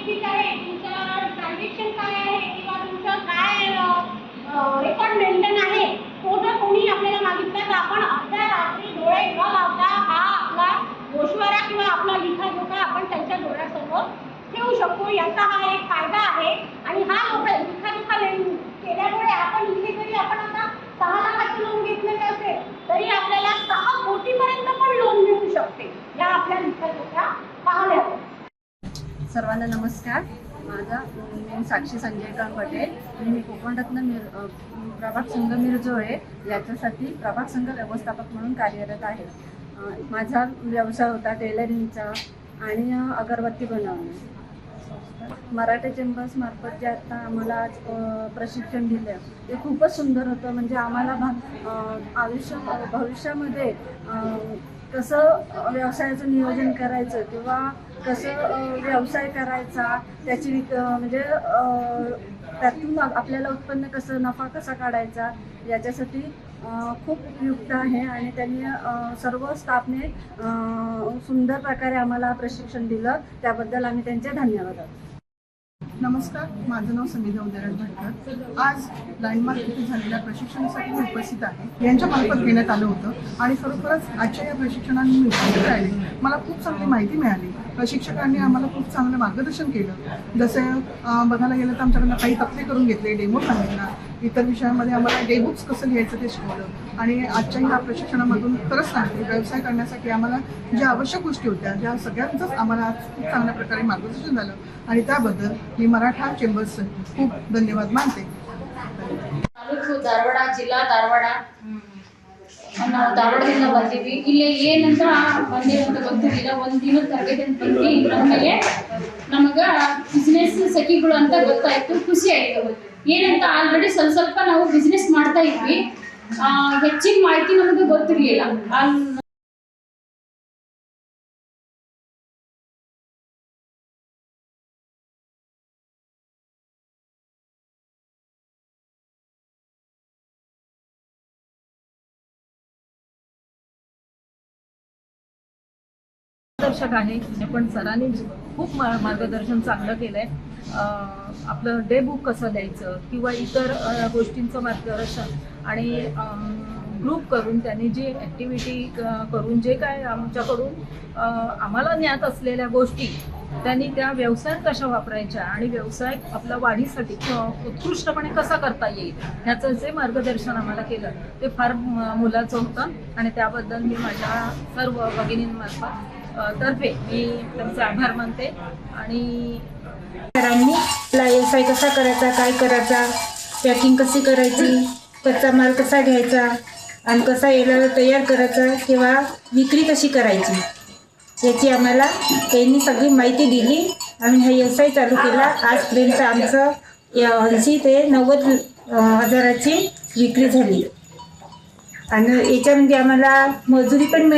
Basic आहे, तुमचं transaction काय आहे किंवा तुमचं काय रेकॉर्ड मेंटेन आहे, तो जर कोणी आपल्याला मागितला तर आपण अर्ध्या रात्री डोळे न लावता हा आपला गोषवारा किंवा आपला लिखाजोखा आपण त्यांच्या डोळ्यासमोर ठेवू शकतो. याचा हा एक फायदा आहे. आणि हा लिखाजोखा केल्यामुळे आपण इथे जरी आपण आता 6 लाखाचं लोन घेतलेलं असेल तरी आपल्याला 6 कोटीपर्यंत पण लोन मिळू शकते या आपल्या लिखाजोखा पाहण्यावर. सर्वांना नमस्कार. मी साक्षी संजय पटेल. मी कोकणरत्न प्रभाग संघ मिरजोळे याच्यासाठी प्रभाग संघ व्यवस्थापक म्हणून कार्यरत आहे. माझा व्यवसाय होता टेलरिंगचा आणि अगरबत्ती बनवणे. मराठा चेंबर्स मार्फत जे आता आम्हाला आज प्रशिक्षण दिलं ते खूपच सुंदर होतं. म्हणजे आम्हाला भविष्यामध्ये कसं व्यवसायाचं नियोजन करायचं किंवा कसं व्यवसाय करायचा त्याची म्हणजे त्यातून आपल्याला उत्पन्न कसं नफा कसा काढायचा याच्यासाठी खूप उपयुक्त आहे. आणि त्यांनी सर्व स्टाफने सुंदर प्रकारे आम्हाला प्रशिक्षण दिलं, त्याबद्दल आम्ही त्यांचे धन्यवाद देतो. नमस्कार, माझं नाव संगीता उदयराज भटकर. आज लँडमार्क येथे झालेल्या प्रशिक्षणासाठी मी उपस्थित आहे. यांच्या मार्फत घेण्यात आलं होतं आणि खरोखरच आजच्या या प्रशिक्षणाने मी उपस्थित राहिले. मला खूप चांगली माहिती मिळाली. प्रशिक्षकांनी आम्हाला खूप चांगलं मार्गदर्शन केलं. जसं बघायला गेलं तर आमच्याकडनं काही तक्ते करून घेतले, डेमो सांगितला. इतर विषयांमध्ये आम्हाला डे बुक्स कसं लिहायचं ते शिकवलं. आणि आजच्या ह्या प्रशिक्षणामधून खरंच सांगते, व्यवसाय करण्यासाठी आम्हाला ज्या आवश्यक गोष्टी होत्या ज्या सगळ्यांचंच आम्हाला आज खूप चांगल्या प्रकारे मार्गदर्शन झालं आणि त्याबद्दल मी मराठा चेंबर्सचे खूप धन्यवाद मानते. ತಾಲೂಕು ಧಾರವಾಡ ಜಿಲ್ಲಾ ಧಾರವಾಡ ನಾವು ಧಾರವಾಡದಿಂದ ಬಂದೀವಿ. ಇಲ್ಲಿ ಏನಂತ ಬಂದೀವಿ ಅಂತ ಗೊತ್ತಿರಲಿಲ್ಲ. ಒಂದು ದಿನದ ತರಬೇತಿ ಅಂತ ಬಂದ್ವಿ. ನಮಗೆ ಬಿಸ್ನೆಸ್ ಸಖಿಗಳು ಅಂತ ಗೊತ್ತಾಯ್ತು, ಖುಷಿ ಆಯಿತು. ಏನಂತ ಆಲ್ರೆಡಿ ಸ್ವಲ್ಪ ನಾವು ಬಿಸ್ನೆಸ್ ಮಾಡ್ತಾ ಇದ್ವಿ, ಹೆಚ್ಚಿನ ಮಾಹಿತಿ ನಮಗೆ ಗೊತ್ತಿರಲಿಲ್ಲ. मार्गदर्शक आहे पण सरांनी खूप मार्गदर्शन चांगलं केलंय. आपलं डे बुक कसं द्यायचं किंवा इतर गोष्टींचं मार्गदर्शन आणि ग्रुप करून त्यांनी जी ॲक्टिव्हिटी करून जे काय आमच्याकडून आम्हाला ज्ञात असलेल्या गोष्टी त्यांनी त्या व्यवसायात कशा वापरायच्या आणि व्यवसाय आपल्या वाढीसाठी उत्कृष्टपणे कसा करता येईल ह्याचं जे मार्गदर्शन आम्हाला केलं ते फार मोलाचं होतं. आणि त्याबद्दल मी माझ्या सर्व भगिनींमार्फत तर्फे मी त्यांचे आभार मानते. आणि सरांनी व्यवसाय कसा करायचा, काय करायचा, पॅकिंग कशी करायची, कच्चा माल कसा घ्यायचा आणि कसा याला तयार करायचा किंवा विक्री कशी करायची याची आम्हाला त्यांनी सगळी माहिती दिली. आम्ही हा व्यवसाय चालू केला. आजपर्यंत आमचं 80 ते 90 हजाराची विक्री झाली आणि याच्यामध्ये आम्हाला मजुरी पण